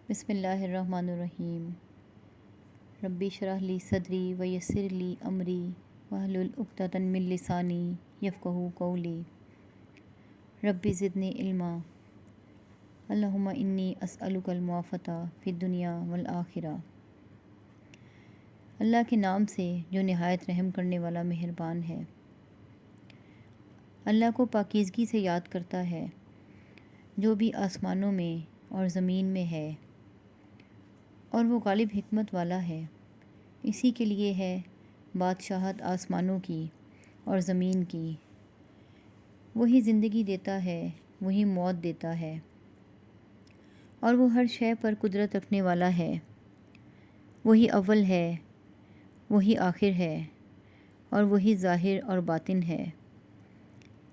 بسم اللہ الرحمن الرحیم۔ ربی اشرح لی صدری ویسر لی امری واحلل عقدۃ من لسانی یفقہوا قولی۔ ربی زدنی علما، اللہم انی اسألک المعافۃ فی الدنیا والآخرہ۔ اللہ کے نام سے جو نہایت رحم کرنے والا مہربان ہے۔ اللہ کو پاکیزگی سے یاد کرتا ہے جو بھی آسمانوں میں اور زمین میں ہے، اور وہ غالب حکمت والا ہے۔ اسی کے لیے ہے بادشاہت آسمانوں کی اور زمین کی۔ وہی زندگی دیتا ہے، وہی موت دیتا ہے، اور وہ ہر شے پر قدرت رکھنے والا ہے۔ وہی اول ہے، وہی آخر ہے، اور وہی ظاہر اور باطن ہے،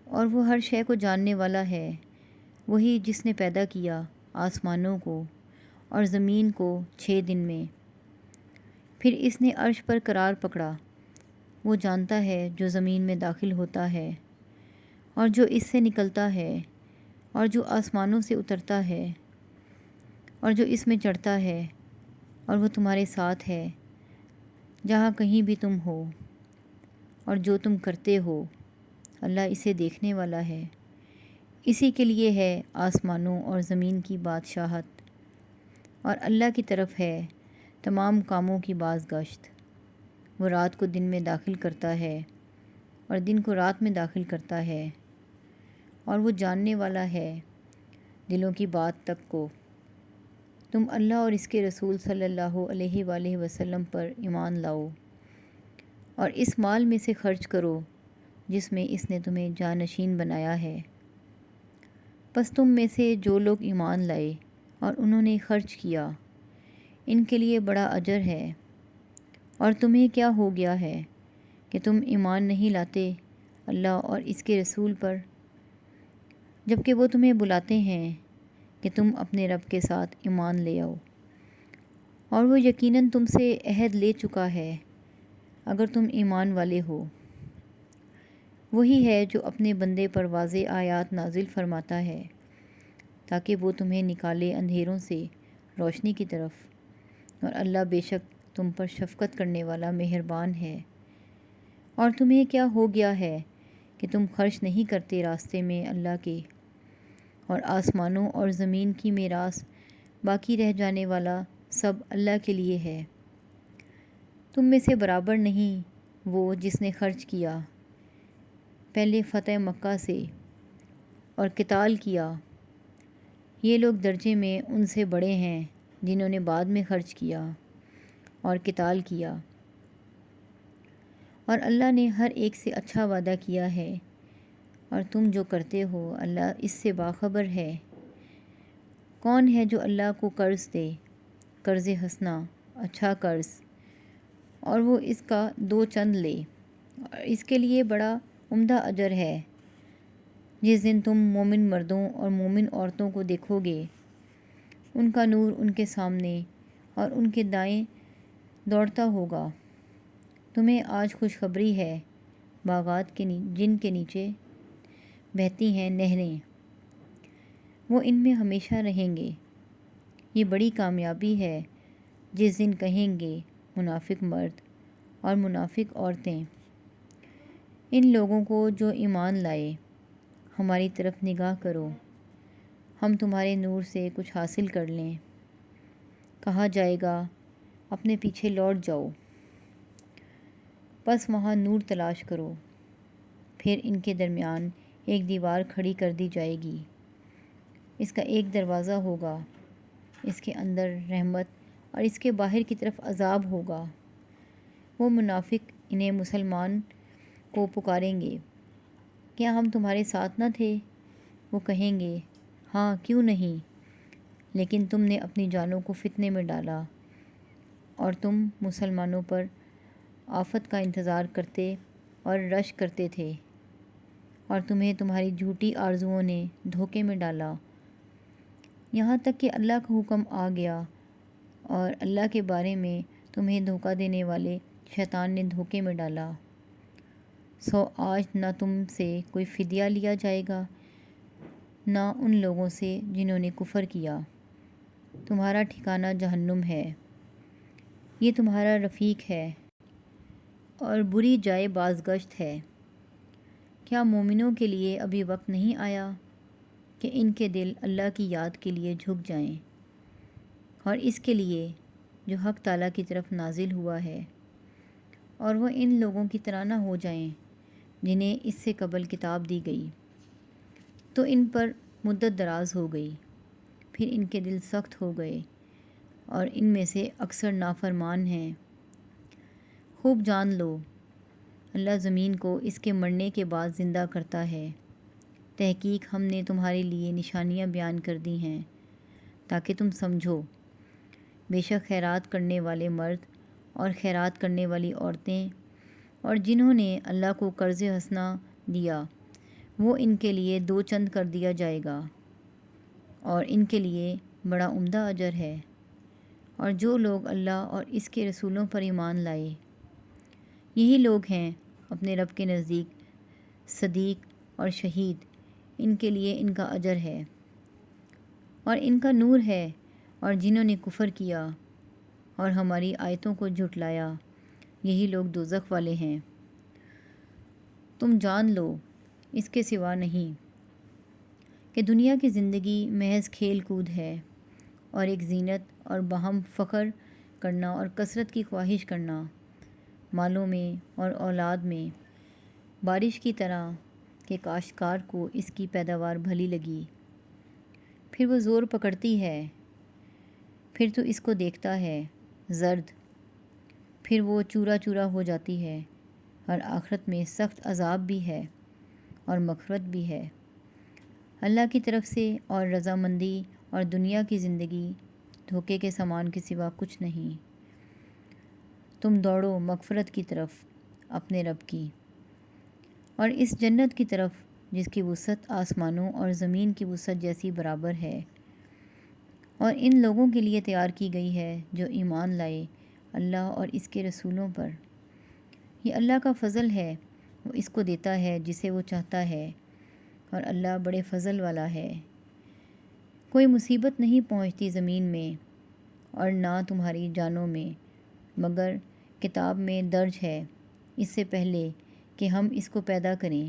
اور وہ ہر شے کو جاننے والا ہے۔ وہی جس نے پیدا کیا آسمانوں کو اور زمین کو 6 دن میں، پھر اس نے عرش پر قرار پکڑا۔ وہ جانتا ہے جو زمین میں داخل ہوتا ہے اور جو اس سے نکلتا ہے، اور جو آسمانوں سے اترتا ہے اور جو اس میں چڑھتا ہے، اور وہ تمہارے ساتھ ہے جہاں کہیں بھی تم ہو، اور جو تم کرتے ہو اللہ اسے دیکھنے والا ہے۔ اسی کے لیے ہے آسمانوں اور زمین کی بادشاہت، اور اللہ کی طرف ہے تمام کاموں کی بازگشت۔ وہ رات کو دن میں داخل کرتا ہے اور دن کو رات میں داخل کرتا ہے، اور وہ جاننے والا ہے دلوں کی بات تک کو۔ تم اللہ اور اس کے رسول صلی اللہ علیہ وآلہ وسلم پر ایمان لاؤ، اور اس مال میں سے خرچ کرو جس میں اس نے تمہیں جانشین بنایا ہے۔ پس تم میں سے جو لوگ ایمان لائے اور انہوں نے خرچ کیا، ان کے لیے بڑا اجر ہے۔ اور تمہیں کیا ہو گیا ہے کہ تم ایمان نہیں لاتے اللہ اور اس کے رسول پر، جبکہ وہ تمہیں بلاتے ہیں کہ تم اپنے رب کے ساتھ ایمان لے آؤ، اور وہ یقیناً تم سے عہد لے چکا ہے اگر تم ایمان والے ہو۔ وہی ہے جو اپنے بندے پر واضح آیات نازل فرماتا ہے تاکہ وہ تمہیں نکالے اندھیروں سے روشنی کی طرف، اور اللہ بے شک تم پر شفقت کرنے والا مہربان ہے۔ اور تمہیں کیا ہو گیا ہے کہ تم خرچ نہیں کرتے راستے میں اللہ کے، اور آسمانوں اور زمین کی میراث باقی رہ جانے والا سب اللہ کے لیے ہے۔ تم میں سے برابر نہیں وہ جس نے خرچ کیا پہلے فتح مکہ سے اور قتال کیا۔ یہ لوگ درجے میں ان سے بڑے ہیں جنہوں نے بعد میں خرچ کیا اور قتال کیا، اور اللہ نے ہر ایک سے اچھا وعدہ کیا ہے، اور تم جو کرتے ہو اللہ اس سے باخبر ہے۔ کون ہے جو اللہ کو قرض دے، قرض حسنہ، اچھا قرض، اور وہ اس کا 2 چند لے، اور اس کے لیے بڑا عمدہ اجر ہے۔ جس دن تم مومن مردوں اور مومن عورتوں کو دیکھو گے، ان کا نور ان کے سامنے اور ان کے دائیں دوڑتا ہوگا۔ تمہیں آج خوشخبری ہے، باغات کے جن کے نیچے بہتی ہیں نہریں، وہ ان میں ہمیشہ رہیں گے۔ یہ بڑی کامیابی ہے جس دن کہیں گے منافق مرد اور منافق عورتیں ان لوگوں کو جو ایمان لائے، ہماری طرف نگاہ کرو، ہم تمہارے نور سے کچھ حاصل کر لیں۔ کہا جائے گا اپنے پیچھے لوٹ جاؤ، پس وہاں نور تلاش کرو۔ پھر ان کے درمیان ایک دیوار کھڑی کر دی جائے گی، اس کا ایک دروازہ ہوگا، اس کے اندر رحمت اور اس کے باہر کی طرف عذاب ہوگا۔ وہ منافق انہیں مسلمان کو پکاریں گے، کیا ہم تمہارے ساتھ نہ تھے؟ وہ کہیں گے ہاں کیوں نہیں، لیکن تم نے اپنی جانوں کو فتنے میں ڈالا، اور تم مسلمانوں پر آفت کا انتظار کرتے اور رش کرتے تھے، اور تمہیں تمہاری جھوٹی آرزوؤں نے دھوکے میں ڈالا، یہاں تک کہ اللہ کا حکم آ گیا، اور اللہ کے بارے میں تمہیں دھوکہ دینے والے شیطان نے دھوکے میں ڈالا۔ سو آج نہ تم سے کوئی فدیہ لیا جائے گا، نہ ان لوگوں سے جنہوں نے کفر کیا۔ تمہارا ٹھکانہ جہنم ہے، یہ تمہارا رفیق ہے اور بری جائے بازگشت ہے۔ کیا مومنوں کے لیے ابھی وقت نہیں آیا کہ ان کے دل اللہ کی یاد کے لیے جھک جائیں، اور اس کے لیے جو حق تعالیٰ کی طرف نازل ہوا ہے، اور وہ ان لوگوں کی طرح نہ ہو جائیں جنہیں اس سے قبل کتاب دی گئی تو ان پر مدت دراز ہو گئی، پھر ان کے دل سخت ہو گئے اور ان میں سے اکثر نافرمان ہیں۔ خوب جان لو، اللہ زمین کو اس کے مرنے کے بعد زندہ کرتا ہے۔ تحقیق ہم نے تمہارے لیے نشانیاں بیان کر دی ہیں تاکہ تم سمجھو۔ بے شک خیرات کرنے والے مرد اور خیرات کرنے والی عورتیں اور جنہوں نے اللہ کو قرض حسنہ دیا، وہ ان کے لیے دو چند کر دیا جائے گا، اور ان کے لیے بڑا عمدہ اجر ہے۔ اور جو لوگ اللہ اور اس کے رسولوں پر ایمان لائے، یہی لوگ ہیں اپنے رب کے نزدیک صدیق اور شہید، ان کے لیے ان کا اجر ہے اور ان کا نور ہے۔ اور جنہوں نے کفر کیا اور ہماری آیتوں کو جھٹلایا، یہی لوگ دوزخ والے ہیں۔ تم جان لو اس کے سوا نہیں کہ دنیا کی زندگی محض کھیل کود ہے اور ایک زینت اور باہم فخر کرنا اور کثرت کی خواہش کرنا، مالوں میں اور اولاد میں، بارش کی طرح کہ کاشتکار کو اس کی پیداوار بھلی لگی، پھر وہ زور پکڑتی ہے، پھر تو اس کو دیکھتا ہے زرد، پھر وہ چورا چورا ہو جاتی ہے، اور آخرت میں سخت عذاب بھی ہے اور مغفرت بھی ہے اللہ کی طرف سے، اور رضامندی اور دنیا کی زندگی دھوکے کے سامان کے سوا کچھ نہیں۔ تم دوڑو مغفرت کی طرف اپنے رب کی، اور اس جنت کی طرف جس کی وسعت آسمانوں اور زمین کی وسعت جیسی برابر ہے، اور ان لوگوں کے لیے تیار کی گئی ہے جو ایمان لائے اللہ اور اس کے رسولوں پر۔ یہ اللہ کا فضل ہے، وہ اس کو دیتا ہے جسے وہ چاہتا ہے، اور اللہ بڑے فضل والا ہے۔ کوئی مصیبت نہیں پہنچتی زمین میں اور نہ تمہاری جانوں میں، مگر کتاب میں درج ہے اس سے پہلے کہ ہم اس کو پیدا کریں۔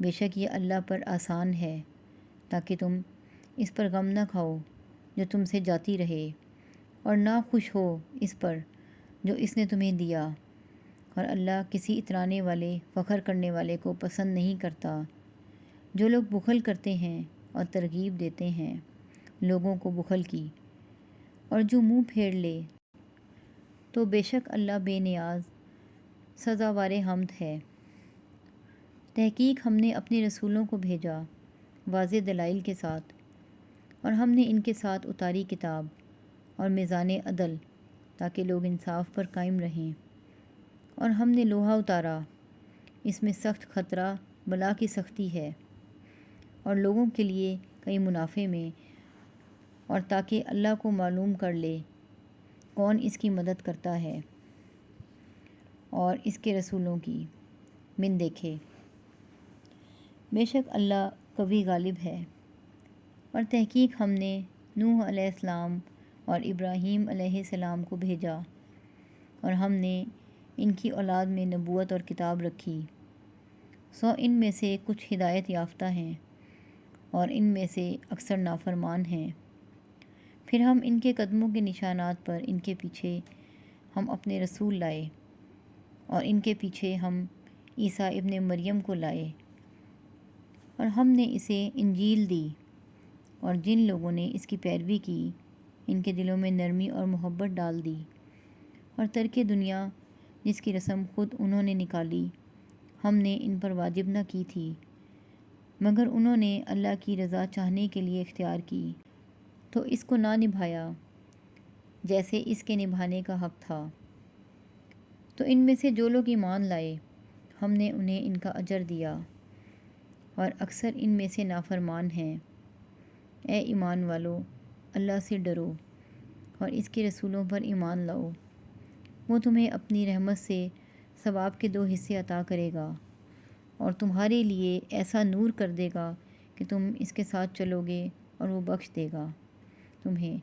بے شک یہ اللہ پر آسان ہے، تاکہ تم اس پر غم نہ کھاؤ جو تم سے جاتی رہے، اور نہ خوش ہو اس پر جو اس نے تمہیں دیا، اور اللہ کسی اترانے والے فخر کرنے والے کو پسند نہیں کرتا۔ جو لوگ بخل کرتے ہیں اور ترغیب دیتے ہیں لوگوں کو بخل کی، اور جو منہ پھیر لے، تو بے شک اللہ بے نیاز سزاوار حمد ہے۔ تحقیق ہم نے اپنے رسولوں کو بھیجا واضح دلائل کے ساتھ، اور ہم نے ان کے ساتھ اتاری کتاب اور میزان عدل تاکہ لوگ انصاف پر قائم رہیں، اور ہم نے لوہا اتارا، اس میں سخت خطرہ بلا کی سختی ہے، اور لوگوں کے لیے کئی منافع میں، اور تاکہ اللہ کو معلوم کر لے کون اس کی مدد کرتا ہے اور اس کے رسولوں کی من دیکھے۔ بے شک اللہ قوی غالب ہے۔ اور تحقیق ہم نے نوح علیہ السلام اور ابراہیم علیہ السلام کو بھیجا، اور ہم نے ان کی اولاد میں نبوت اور کتاب رکھی، سو ان میں سے کچھ ہدایت یافتہ ہیں اور ان میں سے اکثر نافرمان ہیں۔ پھر ہم ان کے قدموں کے نشانات پر ان کے پیچھے ہم اپنے رسول لائے، اور ان کے پیچھے ہم عیسیٰ ابن مریم کو لائے، اور ہم نے اسے انجیل دی، اور جن لوگوں نے اس کی پیروی کی ان کے دلوں میں نرمی اور محبت ڈال دی، اور ترک دنیا جس کی رسم خود انہوں نے نکالی ہم نے ان پر واجب نہ کی تھی، مگر انہوں نے اللہ کی رضا چاہنے کے لیے اختیار کی تو اس کو نہ نبھایا جیسے اس کے نبھانے کا حق تھا۔ تو ان میں سے جو لوگ ایمان لائے ہم نے انہیں ان کا اجر دیا، اور اکثر ان میں سے نافرمان ہیں۔ اے ایمان والو، اللہ سے ڈرو اور اس کے رسولوں پر ایمان لاؤ، وہ تمہیں اپنی رحمت سے ثواب کے 2 حصے عطا کرے گا، اور تمہارے لیے ایسا نور کر دے گا کہ تم اس کے ساتھ چلو گے، اور وہ بخش دے گا تمہیں،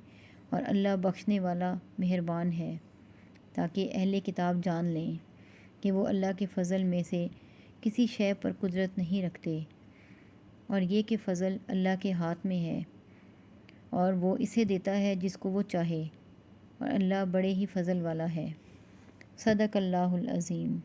اور اللہ بخشنے والا مہربان ہے، تاکہ اہل کتاب جان لیں کہ وہ اللہ کے فضل میں سے کسی شے پر قدرت نہیں رکھتے، اور یہ کہ فضل اللہ کے ہاتھ میں ہے اور وہ اسے دیتا ہے جس کو وہ چاہے، اور اللہ بڑے ہی فضل والا ہے۔ صدق اللہ العظیم۔